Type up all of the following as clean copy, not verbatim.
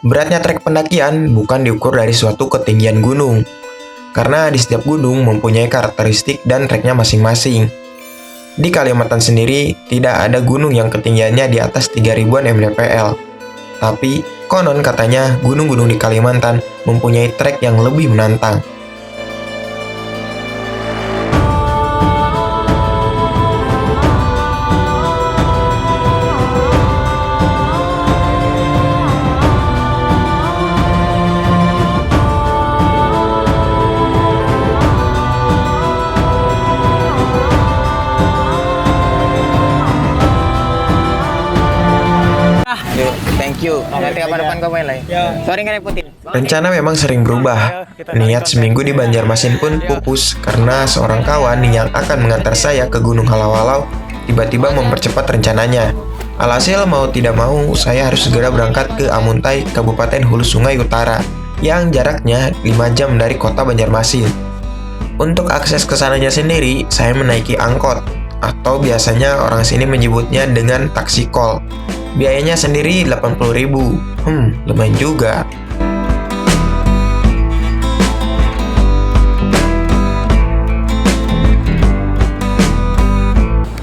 Beratnya trek pendakian bukan diukur dari suatu ketinggian gunung, karena di setiap gunung mempunyai karakteristik dan treknya masing-masing. Di Kalimantan sendiri, tidak ada gunung yang ketinggiannya di atas 3000-an mdpl. Tapi, konon katanya gunung-gunung di Kalimantan mempunyai trek yang lebih menantang. Thank you. Nanti kapan-kapan kau main lagi. Sorry nggak ikutin. Rencana memang sering berubah. Niat seminggu di Banjarmasin pun pupus karena seorang kawan yang akan mengantar saya ke Gunung Halawalau tiba-tiba mempercepat rencananya. Alhasil mau tidak mau, saya harus segera berangkat ke Amuntai, Kabupaten Hulu Sungai Utara, yang jaraknya 5 jam dari kota Banjarmasin. Untuk akses ke sananya sendiri, saya menaiki angkot, atau biasanya orang sini menyebutnya dengan taksi kol. Biayanya sendiri 80.000. Lumayan juga.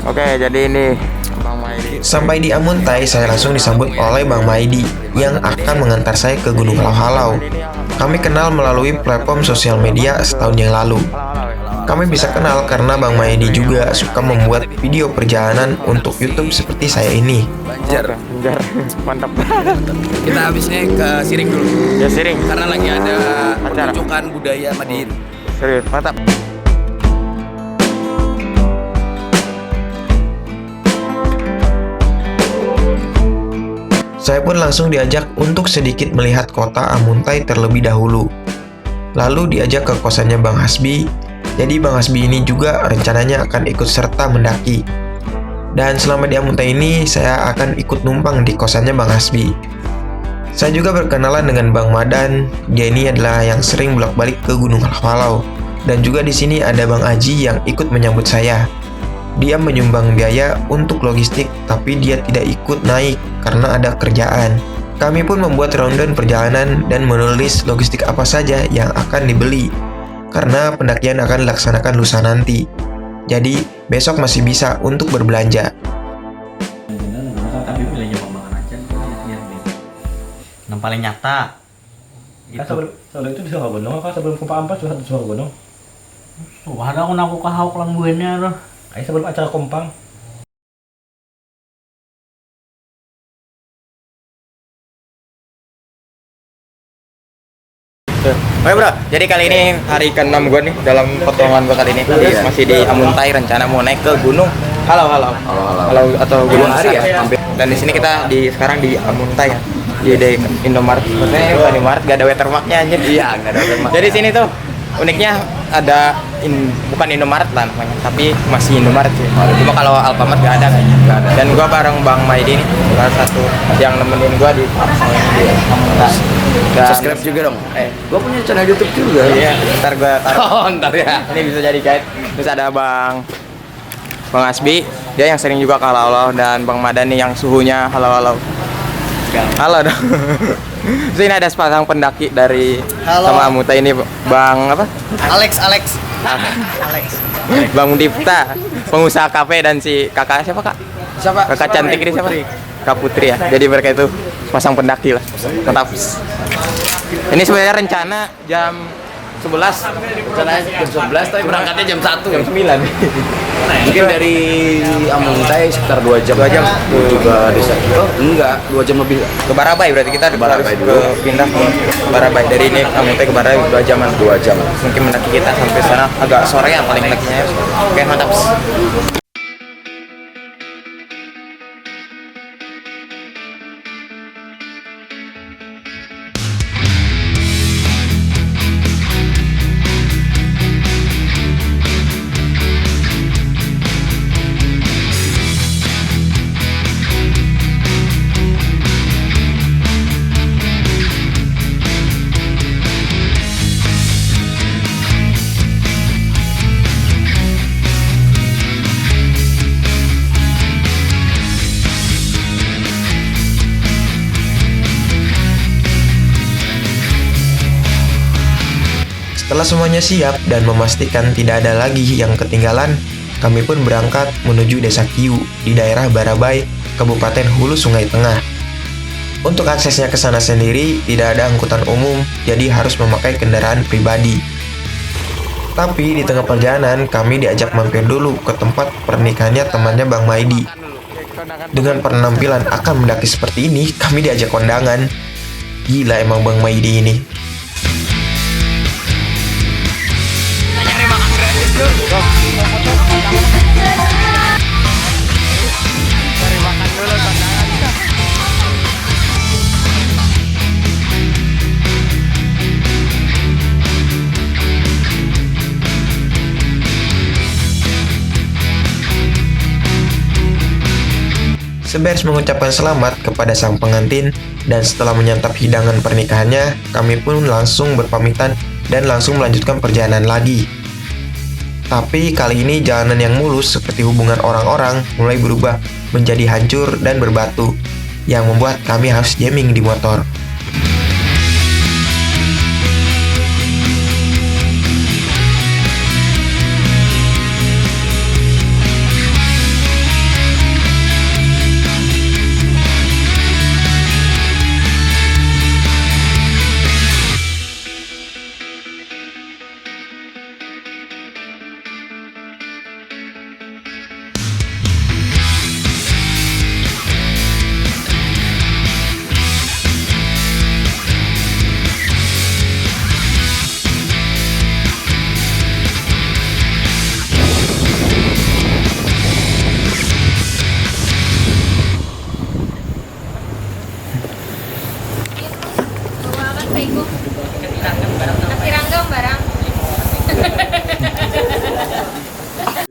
Oke, jadi ini Bang Maidi. Sampai di Amuntai, saya langsung disambut oleh Bang Maidi yang akan mengantar saya ke Gunung Halau-Halau. Kami kenal melalui platform sosial media setahun yang lalu. Kami bisa kenal karena Bang Maidi juga suka membuat video perjalanan untuk YouTube seperti saya ini. Banjar. Mantap. Kita habisnya ke Siring dulu. Ya Siring. Karena lagi ada Acara. pertunjukan budaya Madiin. Serius, mantap. Saya pun langsung diajak untuk sedikit melihat kota Amuntai terlebih dahulu. Lalu diajak ke kosannya Bang Hasbi. Jadi Bang Hasbi ini juga rencananya akan ikut serta mendaki. Dan selama di Amuntai ini, saya akan ikut numpang di kosannya Bang Hasbi. Saya juga berkenalan dengan Bang Madan. Dia ini adalah yang sering bolak-balik ke Gunung Halau. Dan juga di sini ada Bang Aji yang ikut menyambut saya. Dia menyumbang biaya untuk logistik, tapi dia tidak ikut naik karena ada kerjaan. Kami pun membuat rundown perjalanan dan menulis logistik apa saja yang akan dibeli, karena pendakian akan dilaksanakan lusa nanti. Jadi, besok masih bisa untuk berbelanja. Tapi pilihnya pembangunan aja yang paling nyata Kan sebelum itu di Sukagunung, kan sebelum Kumpa Ampas juga di Sukagunung. wah ada aku kahok lang buennya tuh. Ayo sebelum acara Kompang. Oke bro, jadi kali ini hari ke-6 gue nih dalam potongan gue kali ini. Masih di Amuntai, rencana mau naik ke gunung Halau atau Gunung Hari ya. Dan di sini kita sekarang di Amuntai ya. Di Indomaret. Maksudnya bukan Indomaret, gak ada watermarknya anjir. Iya, nggak ada watermark. Jadi sini tuh uniknya ada bukan Indomaret lah namanya, tapi masih Indomaret sih. Cuma kalau Alfamart gak ada kayaknya. Dan gua bareng Bang Maidi nih, salah satu yang nemenin gua di Amuntai. Dan Subscribe juga dong. Gua punya channel YouTube juga. iya, ntar gua taruh. Oh, ntar ya. Ini bisa jadi guide. Terus ada Bang Asbi, dia yang sering juga ke halau-halau, dan Bang Madan nih yang suhunya halau-halau. Halo dong. Terus ini ada sepasang pendaki dari sama Amuntai ini, Bang apa? Alex. Bang Dipta, pengusaha kafe, dan si kakak siapa kak? Siapa? Kakak cantik ini siapa? Kak Putri ya. Jadi mereka itu pasang pendaki lah. Mantap. Ini sebenarnya rencana jam 11. Rencananya jam 11 tapi berangkatnya jam 1. Jam 9. Mungkin dari Amuntai sekitar 2 jam. 2 jam. Juga di Oh, enggak, 2 jam lebih. Ke Barabai berarti kita Barabai harus dulu. pindah ke Barabai. Dari ini Amuntai ke Barabai 2 jaman. 2 jam. Mungkin mendaki kita sampai sana agak sore ya paling mendakinya. Oke, mantap. Setelah semuanya siap dan memastikan tidak ada lagi yang ketinggalan, kami pun berangkat menuju Desa Kiu di daerah Barabai, Kabupaten Hulu Sungai Tengah. Untuk aksesnya ke sana sendiri tidak ada angkutan umum, jadi harus memakai kendaraan pribadi. Tapi di tengah perjalanan kami diajak mampir dulu ke tempat pernikahannya temannya Bang Maidi. Dengan penampilan akan mendaki seperti ini, kami diajak kondangan. Gila emang Bang Maidi ini. Seberes mengucapkan selamat kepada sang pengantin dan setelah menyantap hidangan pernikahannya, kami pun langsung berpamitan dan langsung melanjutkan perjalanan lagi. Tapi kali ini jalanan yang mulus seperti hubungan orang-orang mulai berubah menjadi hancur dan berbatu, yang membuat kami harus jamming di motor.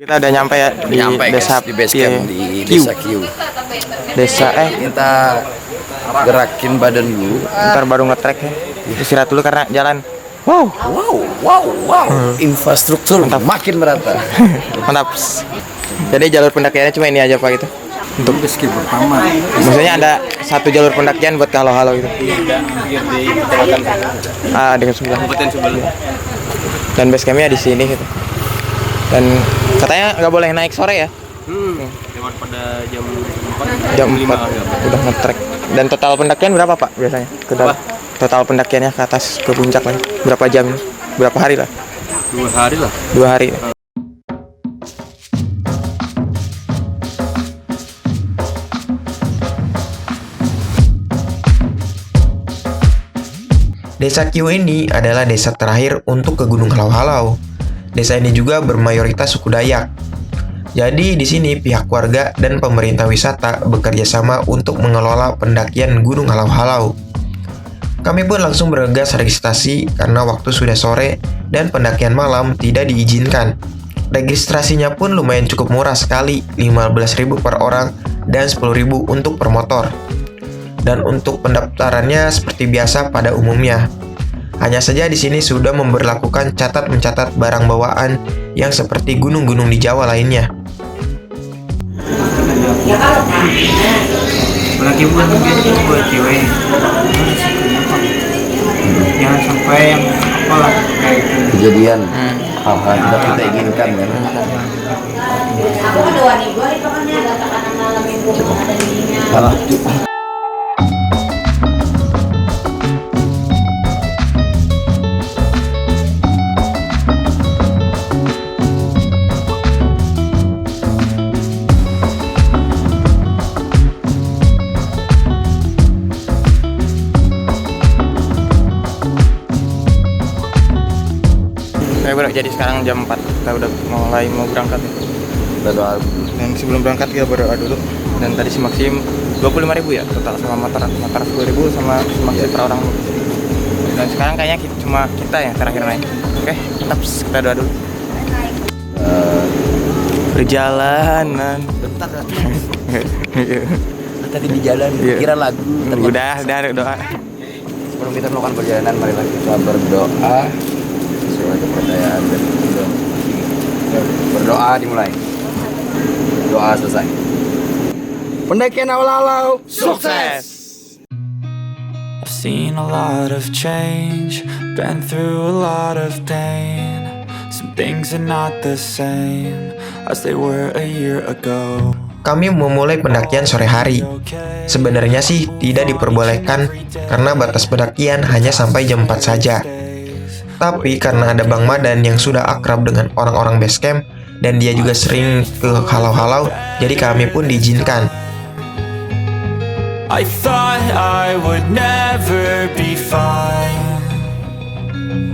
Kita udah nyampe ya di desa di base camp di Kiu. Desa Kiu. Desa Kita gerakin badan dulu. ntar baru nge-track ya. Istirahat dulu karena jalan. Wow, Wow. Infrastruktur Mantap. makin merata. mantap. Jadi jalur pendakiannya cuma ini aja Pak gitu. Untuk skill pertama. Maksudnya ada satu jalur pendakian buat halo-halo gitu. Dengan sebelah. Dan base campnya di sini gitu. Dan katanya nggak boleh naik sore ya? Lewat pada jam Jam 4 udah nge-track. Dan total pendakian berapa Pak biasanya? Total pendakiannya ke atas ke puncak lagi. Berapa jam? Berapa hari lah? 2 hari lah. 2 hari. Desa Kiu ini adalah desa terakhir untuk ke Gunung Halau-Halau. Desa ini juga bermayoritas suku Dayak. Jadi di sini pihak warga dan pemerintah wisata bekerja sama untuk mengelola pendakian Gunung Halau-Halau. Kami pun langsung bergegas registrasi karena waktu sudah sore dan pendakian malam tidak diizinkan. Registrasinya pun lumayan cukup murah sekali, 15.000 per orang dan 10.000 untuk per motor. Dan untuk pendaftarannya seperti biasa pada umumnya. Hanya saja di sini sudah memberlakukan catat mencatat barang bawaan yang seperti gunung-gunung di Jawa lainnya. Apalagi buat cewek. Jangan sampai yang apalah kayak gitu. Kejadian hal-hal yang tidak kita inginkan kan. Salah. Oke bro, jadi sekarang jam 4 kita udah mulai mau berangkat ya. Berdoa. Dan sebelum berangkat kita berdoa dulu. Dan tadi si Maxim 25.000 ya total sama motor 10.000 sama si Maxim per orang. Dan sekarang kayaknya cuma kita yang terakhir naik. Oke, tetap kita doa dulu. Perjalanan. Bentar tadi di jalan Iya. kira lagu. Udah doa. Sebelum kita melakukan perjalanan, marilah kita berdoa sesuai kepercayaan dan berdoa dimulai. Doa selesai. Pendakian awal-awal Sukses. seen a lot of change, been through a lot of pain. Some things are not the same as they were a year ago. Kami memulai pendakian sore hari. Sebenarnya sih tidak diperbolehkan karena batas pendakian hanya sampai jam 4 saja. Tapi karena ada Bang Madan yang sudah akrab dengan orang-orang base camp dan dia juga sering ke halau-halau, jadi kami pun diizinkan. I thought I would never be fine.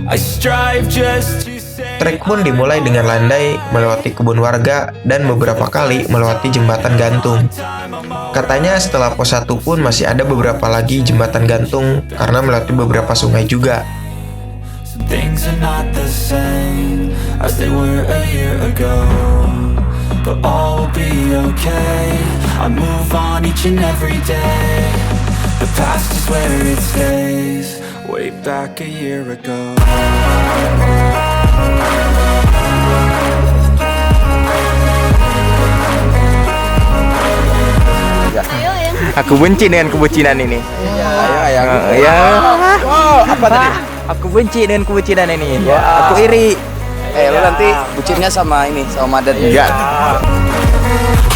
I strive just to say. Trek pun dimulai dengan landai melewati kebun warga dan beberapa kali melewati jembatan gantung. Katanya setelah pos 1 pun masih ada beberapa lagi jembatan gantung karena melewati beberapa sungai juga. Some things are not the same as they were a year ago, but all will be okay. I move on each and every day. The past is where it stays. Way back a year ago. Aku benci dengan kebucinan ini. Ya. Apa tadi? Aku benci dengan kebucinan ini. Aku iri. Lo nanti bucinnya sama ini, sama Madan. Enggak.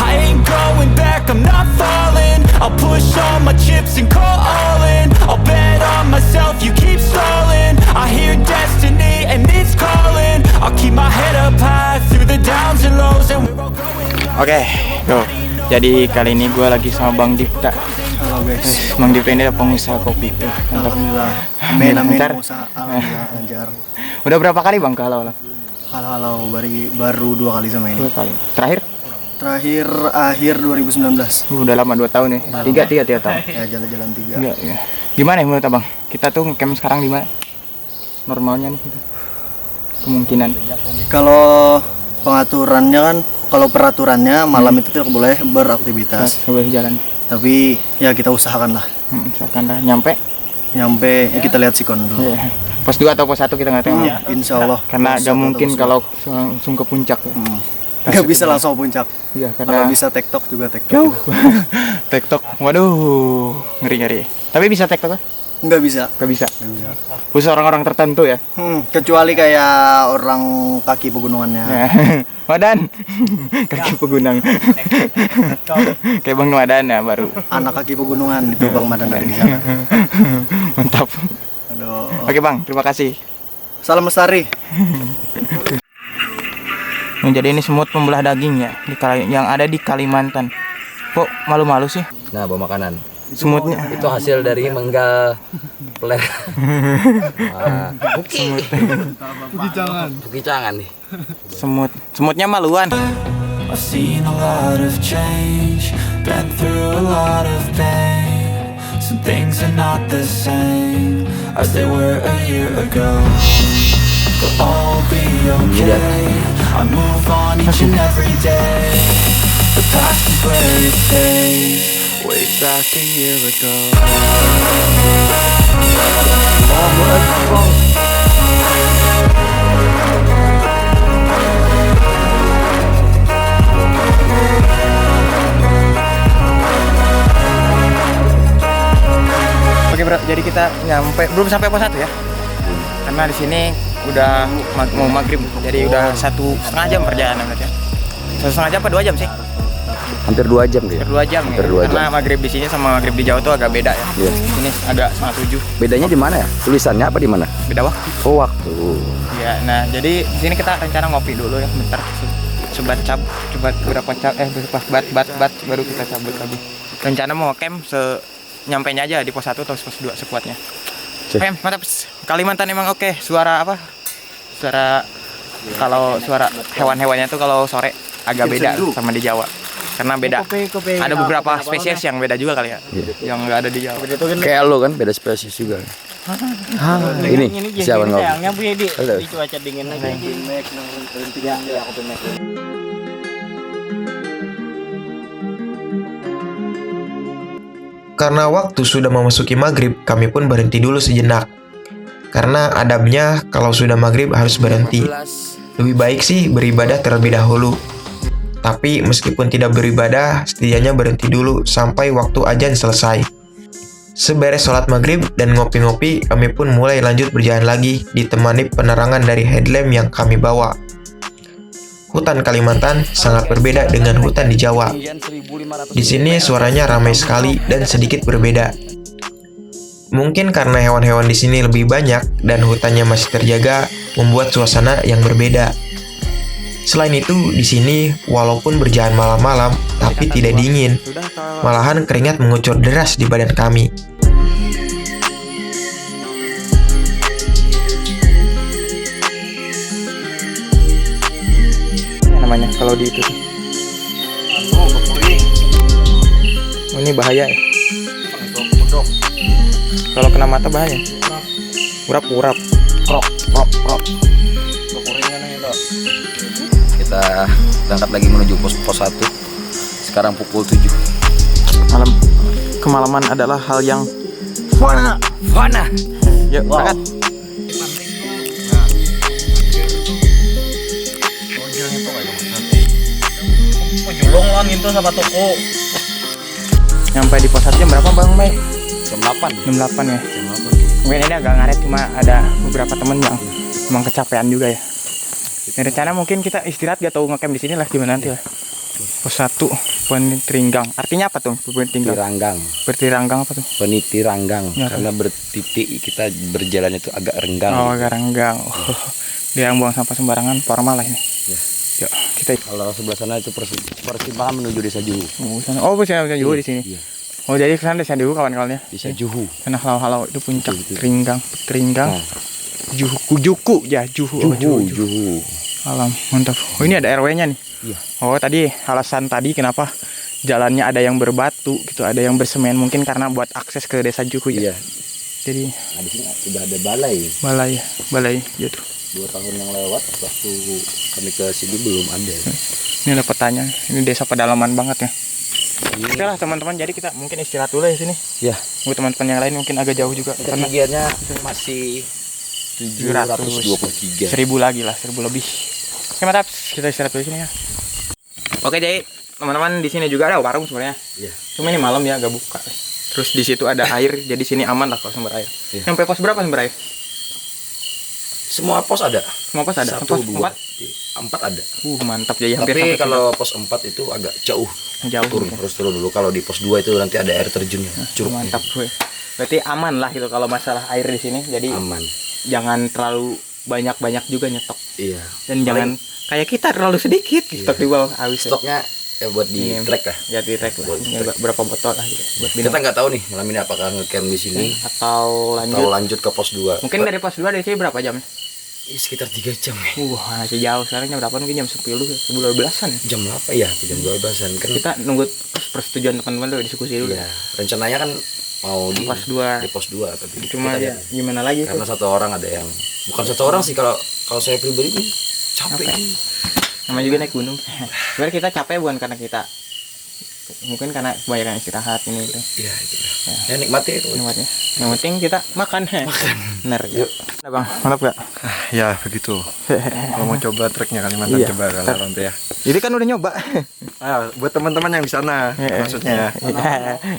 I ain't going back, I'm not falling. I'll push all my chips and call all in. I'll bet on myself, you keep stalling. I hear destiny and it's calling. I'll keep my head up high through the downs and lows and we're all going. Oke, tuh. Jadi kali ini gue lagi sama Bang Dipta. Halo guys. Bang Dipta ini pengusaha kopi. Mantap. Alhamdulillah. Bentar. Alhamdulillah lancar. Udah berapa kali Bang ke halau? Halo baru 2 kali sama ini. 2 kali. Terakhir akhir 2019. Udah lama 2 tahun ya. 3 tahun. Ya jalan-jalan 3. Enggak, ya. Gimana ya menurut Abang? Kita tuh camp sekarang di mana? Normalnya nih. Kemungkinan. Kalau pengaturannya kan, kalau peraturannya malam itu tidak boleh beraktivitas. Boleh jalan. Tapi ya kita usahakan lah. Misalkan lah nyampe Ya, kita lihat sikon dulu. Iya. Pos 2 atau pos 1 kita nggak tahu. Insya Allah. Karena pos gak 1 mungkin atau pos kalau langsung ke puncak. Nggak bisa langsung puncak. Iya, Kalau karena bisa tektok juga tektok. jauh. TikTok. Waduh, ngeri. Tapi bisa TikTok kan? Nggak bisa. Gak bisa. Khusus orang-orang tertentu ya. Kecuali kayak orang kaki pegunungannya. Madan. Kaki pegunung. Kayak Bang Madan ya baru. Anak kaki pegunungan itu Bang Madan dari di sana. Mantap. Aduh. Oke Bang, terima kasih. Salam lestari. Jadi ini semut pembelah daging ya yang ada di Kalimantan. Kok malu-malu sih? Nah, bawa makanan. Semutnya. Itu hasil dari menggal peler. Buki cangan nih. Semutnya maluan. I've seen a lot of change, been through a lot of pain. Some things are not the same as they were a year ago, but all will be okay. I move on each and every day. The past is where it stays. Way back a year ago. Oke bro, jadi kita belum sampai pos 1 ya. Karena di sini udah mau maghrib, jadi udah 1,5 jam perjalanan berarti ya. 1,5 jam apa 2 jam sih? Hampir 2 jam dia. Hampir 2 jam Hampir ya. 2 Karena jam. maghrib di sini sama maghrib di Jawa tuh agak beda ya. Iya. Ini agak 6:30. Bedanya di mana ya? Tulisannya apa di mana? Beda waktu. Oh, waktu. Ya, nah jadi di sini kita rencana ngopi dulu ya, bentar. Coba berapa bat baru kita cabut lagi. Rencana mau camp nyampainya aja di pos 1 atau pos 2 sekuatnya. Cek. Mantap. Kalimantan emang oke. Suara apa? Kalau suara hewan-hewannya tuh kalau sore agak beda sama di Jawa. Karena beda. Ada beberapa spesies yang beda juga kali ya. Yang nggak ada di Jawa. Kayak lo kan beda spesies juga. Ini siapa ngopi? Halo. Cuaca dingin lagi. Karena waktu sudah memasuki maghrib, kami pun berhenti dulu sejenak. Karena adabnya kalau sudah maghrib harus berhenti. Lebih baik sih beribadah terlebih dahulu. Tapi meskipun tidak beribadah, setidaknya berhenti dulu sampai waktu azan selesai. Seberes sholat maghrib dan ngopi-ngopi, kami pun mulai lanjut berjalan lagi ditemani penerangan dari headlamp yang kami bawa. Hutan Kalimantan sangat berbeda dengan hutan di Jawa. Di sini suaranya ramai sekali dan sedikit berbeda. Mungkin karena hewan-hewan di sini lebih banyak dan hutannya masih terjaga, membuat suasana yang berbeda. Selain itu, di sini walaupun berjalan malam-malam, tapi tidak dingin. Malahan keringat mengucur deras di badan kami. Ini namanya kalau di itu. Oh, ini bahaya ya. Kalau kena mata bahaya. Urap-urap. Krok. Kita berangkat lagi menuju pos 1. Sekarang pukul 7. Kemalaman adalah hal yang Fana. yuk berangkat. Julong itu sama toko. Nyampe di pos 1 jam berapa Bang Mei? Jam 8. Jam 8 ya. Mungkin ini agak ngaret, cuma ada beberapa temen yang emang kecapean juga ya. Dan rencana mungkin kita istirahat gak tahu ngecamp di sini lah gimana nanti lah. Pos 1 Penitiringgang. Artinya apa tuh? Penitiringgang. Penitiringgang apa tuh? Penitiringgang. Ya, Karena bertitik kita berjalan itu agak renggang. Oh, agak renggang. Oh. Dia yang buang sampah sembarangan formal lah ini. Ya. Yuk, kita Kalau sebelah sana itu persimpangan menuju Desa Juhu. bisa Juhu di sini. Iya. Oh, jadi kesana Desa Juhu kawan-kawannya. Desa Juhu. Sana halau-halau itu puncak Betul. Teringgang. Nah. Juhu ya, Juhu. Juhu. Alam, mantap. Oh, ini ada RW-nya nih. Iya. Oh, tadi alasan tadi kenapa jalannya ada yang berbatu gitu, ada yang bersemen, mungkin karena buat akses ke Desa Juhu ya. Iya. Jadi Nah, di sini sudah ada balai. gitu. 2 tahun yang lewat waktu kami ke sini belum ada. Ini ada petanya. Ini desa pedalaman banget ya. Oke lah teman-teman, jadi kita mungkin istirahat dulu ya sini. Ya. Buat teman-teman yang lain mungkin agak jauh juga karena Ketinggiannya masih 723. 1000 lagi lah, 1000 lebih. Oke, mantap. Kita istirahat dulu sini ya. Oke, jadi teman-teman di sini juga ada warung sebenarnya. Iya. Cuma ini malam ya, gak buka. Terus di situ ada air, jadi sini aman lah kalau sumber air. Iya. Sampai pos berapa sumber air? Semua pos ada. Semua pos ada. 1, Pos 2, 4 ada. mantap jadi hampir Tapi sampai kalau pos 4 itu agak jauh. jauh. Turun, harus turun dulu. Kalau di pos 2 itu nanti ada air terjunnya. Curug. Mantap gue. Berarti aman lah gitu kalau masalah air di sini. Jadi Aman. jangan terlalu banyak juga nyetok. Iya. Dan jangan kayak kita terlalu sedikit stok di bawah habis. Stoknya ya buat di Ini, track lah. Ya di track lah. Buat Ini track. berapa botol lah gitu. Buat Kita minum. nggak tahu nih malam ini apakah ngecamp di sini Atau lanjut. atau lanjut ke pos 2. Mungkin dari pos 2 dari sini berapa jam? Sekitar 3 jam ya. Masih jauh. Sekarang jam berapa? Mungkin jam 10 ya. 12-an ya. Jam 8 ya, jam 12-an kan. Kita nunggu persetujuan teman-teman dulu diskusi dulu. Iya, rencananya kan mau di Pos 2. di pos 2 tapi Cuma kita ya lihat. gimana lagi Karena tuh. satu orang ada yang bukan satu orang sih, kalau saya pribadi nih capek. Namanya juga naik gunung. Sebenarnya kita capek bukan karena kita, mungkin karena kebanyakan istirahat ini itu. Iya, itu. Ya nikmati itu. Nikmatnya. Yang penting kita makan. Bener. Yuk. Nah, Bang, mantap gak? Ya begitu. Kalau mau coba treknya Kalimantan, Iya. coba kalau nanti ya. Jadi kan udah nyoba. Buat teman-teman yang di sana, maksudnya.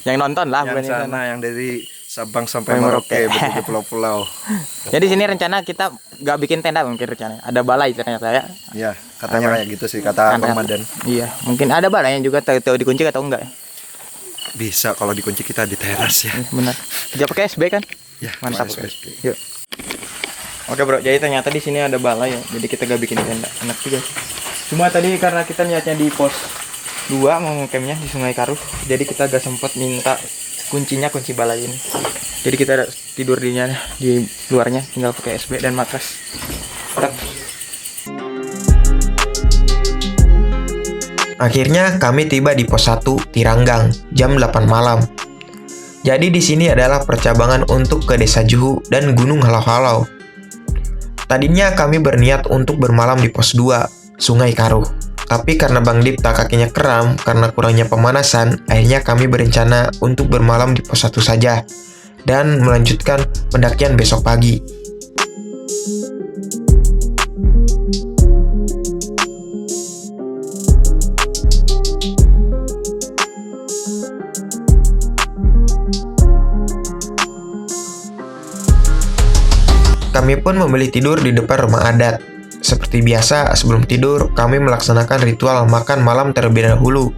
Yang nonton lah, bukan Yang yang sana, yang dari Sabang sampai Sampai Merauke, Merauke. berarti pulau-pulau. Jadi sini rencana kita gak bikin tenda mungkin rencana. Ada balai ternyata ya. Ya, katanya kayak gitu sih kata Bang Madan. Iya, mungkin ada balainya juga, tahu dikunci atau enggak ya. Bisa kalau dikunci kita di teras ya. Benar. Kerja pakai SB kan? Ya, Mantap. pakai SB. Yuk. Oke bro, jadi ternyata di sini ada balai ya. Jadi kita gak bikin tenda. Enak juga. Cuma tadi karena kita niatnya di pos 2 mau ngecampnya di Sungai Karuh, jadi kita gak sempat minta kuncinya, kunci balai ini. Jadi kita tidur di luarnya, tinggal pakai SB dan matras. Udah. Akhirnya kami tiba di pos 1 Tiranggang jam 8 malam. Jadi di sini adalah percabangan untuk ke Desa Juhu dan Gunung Halau-Halau. Tadinya kami berniat untuk bermalam di pos 2 Sungai Karuh. Tapi karena Bang Dip tak kakinya kram karena kurangnya pemanasan, akhirnya kami berencana untuk bermalam di pos 1 saja dan melanjutkan pendakian besok pagi. kami pun memilih tidur di depan rumah adat. Seperti biasa, sebelum tidur, kami melaksanakan ritual makan malam terlebih dahulu.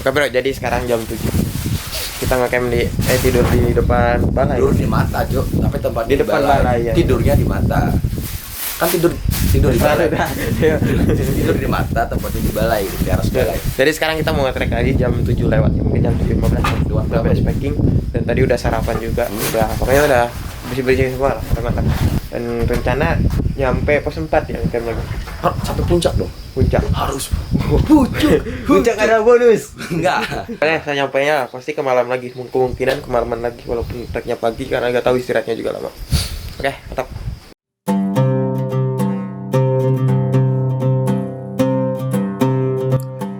Oke bro, jadi sekarang jam 7. Kita ngecamp tidur di depan balai. Tidur di mata, Cuk. Tapi tempat Di depan balai, ya. Tidurnya di mata. Kan tidur di balai. Tidur di mata, tempatnya di balai, di atas balai. Jadi sekarang kita mau nge-trek lagi jam 7 lewat, mungkin jam 7.15. Udah backpacking dan tadi udah sarapan juga. Pokoknya udah bersih-bersih semua lah, mantap. Dan rencana nyampe pos 4 ya, camp lagi. Satu puncak dong. Puncak. Harus Puncak ada bonus. enggak. Saya nyampainya pasti ke malam lagi, kemungkinan kemalaman lagi walaupun treknya pagi karena nggak tahu istirahatnya juga lama. Oke, mantap.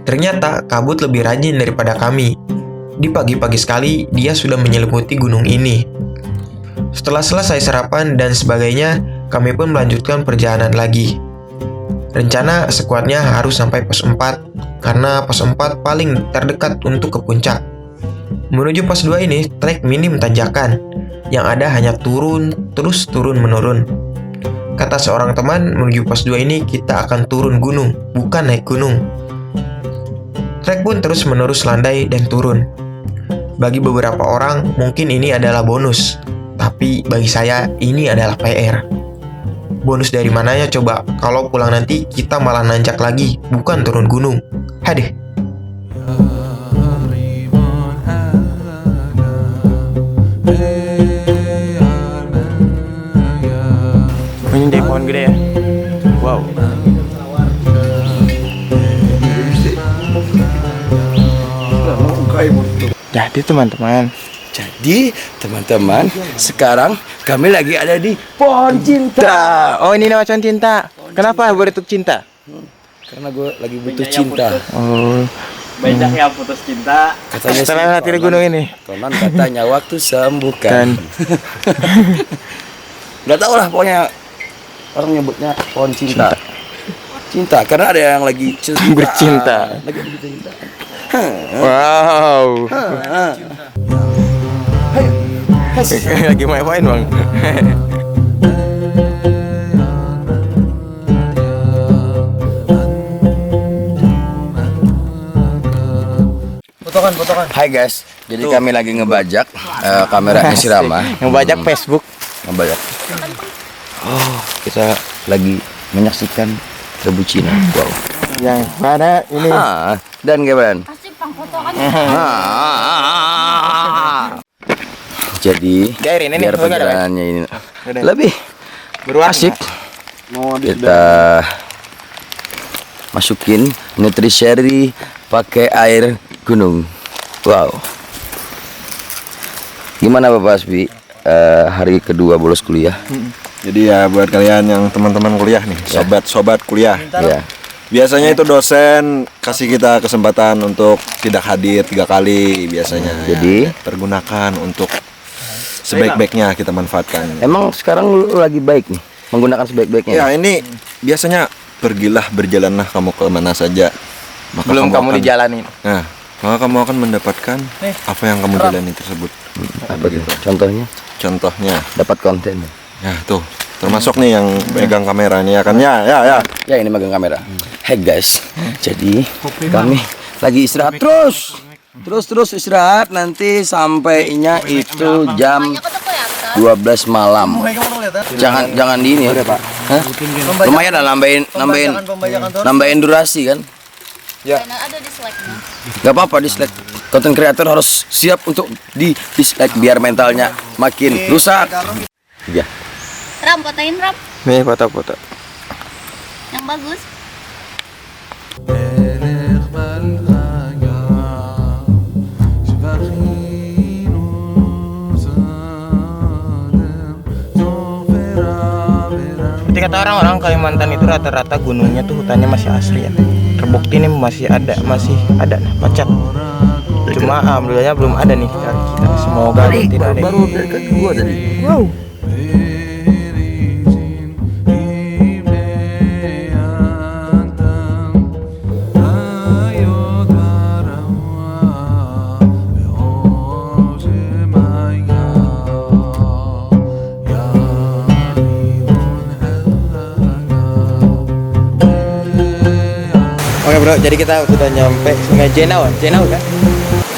Ternyata kabut lebih rajin daripada kami. Di pagi-pagi sekali, dia sudah menyelimuti gunung ini. Setelah selesai sarapan dan sebagainya, kami pun melanjutkan perjalanan lagi. Rencana sekuatnya harus sampai pos 4, karena pos 4 paling terdekat untuk ke puncak. Menuju pos 2 ini, trek minim tanjakan, yang ada hanya turun, terus turun-menurun. Kata seorang teman, menuju pos 2 ini kita akan turun gunung, bukan naik gunung. Trek pun terus-menerus landai dan turun. Bagi beberapa orang, mungkin ini adalah bonus, tapi bagi saya, ini adalah PR. Bonus dari mananya coba? Kalau pulang nanti kita malah nanjak lagi, bukan turun gunung. Hadeh. Ini dari pohon gede ya. Wow. Jadi teman-teman, Sekarang kami lagi ada di pohon cinta. Oh ini nama pohon cinta. Kenapa berbentuk cinta? Karena gue lagi butuh cinta. Oh. Banyak yang putus cinta. Katanya Setelah hati di gunung ini. Konon katanya waktu sembuhkan. Nggak tahu lah pokoknya orang nyebutnya pohon cinta. Cinta karena ada yang lagi Bercinta. Lagi bercinta. Wow. Lagi main-main bang. Potongan. Hai guys, jadi kami lagi ngebajak kameranya si Rama. Ngebajak Facebook. Ngebajak. Oh, kita lagi menyaksikan rebu Cina. Wow. Yang mana ini? Dan gimana? Asik pang potongan. Jadi Gairin ini, biar udah ada, perjalanannya ini Udah. lebih asik, kita masukin Nutriseri pakai air gunung. Wow. Gimana Bapak Asbi? Hari kedua bolos kuliah. Jadi ya buat kalian yang teman-teman kuliah nih, sobat-sobat kuliah. Ya. Biasanya itu dosen kasih kita kesempatan untuk tidak hadir 3 kali biasanya. Jadi pergunakan untuk sebaik-baiknya kita manfaatkan. emang sekarang lu lagi baik nih, menggunakan sebaik-baiknya. Ya ini biasanya pergilah berjalanlah kamu ke mana saja. Maka Belum kamu akan- dijalanin. Nah, maka kamu akan mendapatkan apa yang kamu jalani tersebut. Apa gitu? Contohnya Contohnya, dapat konten. ya tuh, termasuk nih yang pegang kamera nih ya kan ya. Ya ini megang kamera. Hey guys, jadi kami lagi istirahat terus istirahat nanti sampainya itu jam 12 malam. Jangan di ini ya, Pak. Hah? Lumayan lah nambahin durasi kan. Ada di Slack-nya. Gak apa-apa dislike. Content creator harus siap untuk di dislike biar mentalnya makin rusak. Ya. Ram, fotoin Ram. Nih foto-foto. Yang bagus. Seperti kata orang-orang Kalimantan itu rata-rata gunungnya tuh hutannya masih asli ya. Terbukti nih masih ada nah pacat. Cuma alhamdulillahnya belum ada nih kita Semoga tidak ada. baru dekat gua tadi. Wow. Oke bro, jadi kita sudah nyampe Sungai Jenau, Jenau kan?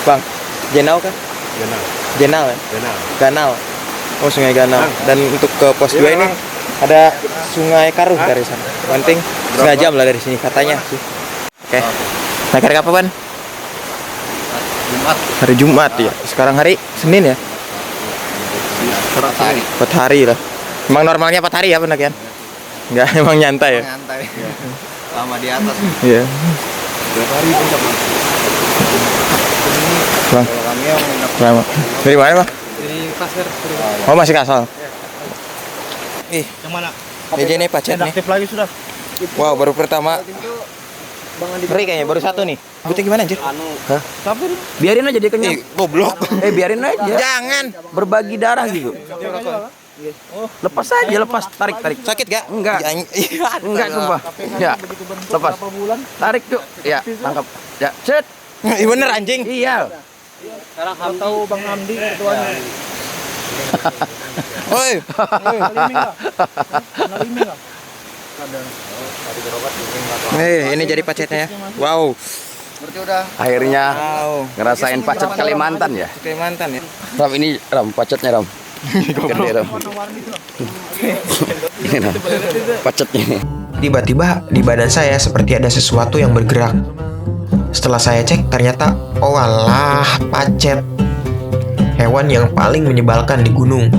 Bang, Jenau kan? Jenau kan? Ganal. Oh Sungai Ganal. Dan untuk ke pos 2 ini ada Sungai Karuh dari sana. Penting setengah jam lah dari sini katanya sih. Oke. Naik hari apa Ban? Jumat. Hari Jumat ya. Sekarang hari Senin ya? 4 hari lah. Emang normalnya 4 hari ya pendakian? Enggak, emang nyantai ya? Nyantai. Lama di atas. Iya. Berapa hari pun sama. Bang. Kalau kami yang nginep Lama. Dari mana, Bang? dari pasir. Oh, masih Kasal. Ih, Yang mana? meja nih pacet nih. Aktif lagi sudah. Wow, baru pertama. Ngeri kayaknya, baru satu nih. Butuh gimana anjir? Hah? Biarin aja dia kenyang. Goblok. Biarin aja. Jangan. Berbagi darah gitu. Lepas aja, lepas. Tarik. Sakit gak? Enggak. Enggak, sumpah. Ya. Lepas. Tarik, Cuk. Ya, tangkap. Ya, set. Iya bener anjing. Iya. Sekarang kamu tahu Bang Hamdi ketuanya. Woi. Ini jadi pacetnya ya. Wow. Berarti udah Akhirnya Wow. ngerasain pacet Kalimantan ya. Kalimantan ya. Ram, ini Ram, pacetnya Ram. Gede Ram. Ini Ram. Pacetnya ini. Tiba-tiba di badan saya seperti ada sesuatu yang bergerak. Setelah saya cek, ternyata oh alah, pacet. Hewan yang paling menyebalkan di gunung.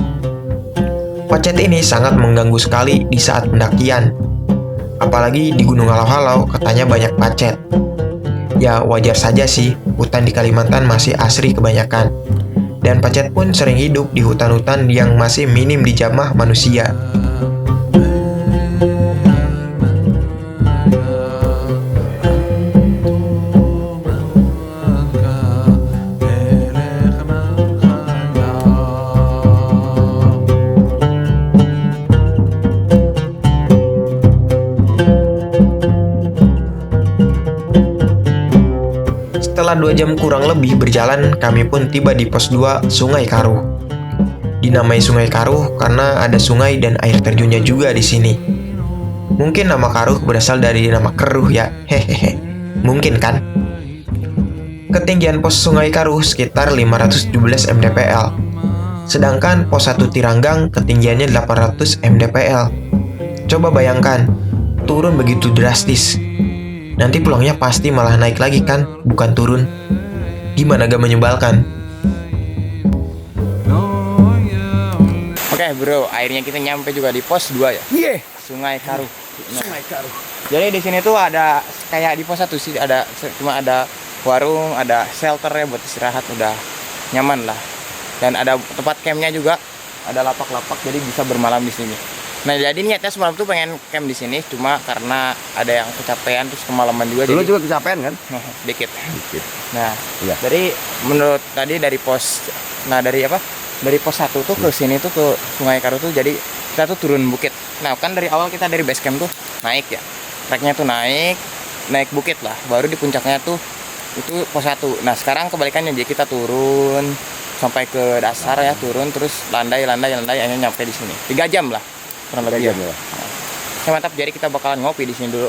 Pacet ini sangat mengganggu sekali di saat pendakian. Apalagi di Gunung Halau-Halau katanya banyak pacet. Ya wajar saja sih, hutan di Kalimantan masih asri kebanyakan. Dan pacet pun sering hidup di hutan-hutan yang masih minim dijamah manusia. Setelah 2 jam kurang lebih berjalan, kami pun tiba di pos 2 Sungai Karuh. Dinamai Sungai Karuh karena ada sungai dan air terjunnya juga di sini. Mungkin nama Karuh berasal dari nama keruh ya, hehehe. Mungkin kan? Ketinggian pos Sungai Karuh sekitar 517 mdpl. Sedangkan pos 1 Tiranggang ketinggiannya 800 mdpl. Coba bayangkan, turun begitu drastis. Nanti pulangnya pasti malah naik lagi kan, bukan turun. Gimana gak menyebalkan? Oke bro, akhirnya kita nyampe juga di pos 2 ya. Iya. Sungai Karuh. Sungai Karuh. Jadi di sini tuh ada kayak di pos 1 sih ada cuma ada warung, ada shelternya buat istirahat, udah nyaman lah. Dan ada tempat campnya juga, ada lapak-lapak jadi bisa bermalam di sini. Nah jadi niatnya semalam tuh pengen camp di sini, cuma karena ada yang kecapean terus kemalaman juga. Dulu jadi juga kecapean kan? dikit. Dikit. Nah, Iya. dari menurut tadi dari pos, nah dari apa? Dari pos 1 tuh ke sini tuh ke Sungai Karuh tuh jadi kita tuh turun bukit. Nah kan dari awal kita dari base camp tuh naik ya, treknya tuh naik bukit lah. Baru di puncaknya tuh itu pos 1. Nah sekarang kebalikannya, jadi kita turun sampai ke dasar ya, turun terus landai akhirnya nyampe di sini. 3 jam lah. Kurang lebih. Iya. Ya, mantap, jadi kita bakalan ngopi di sini dulu.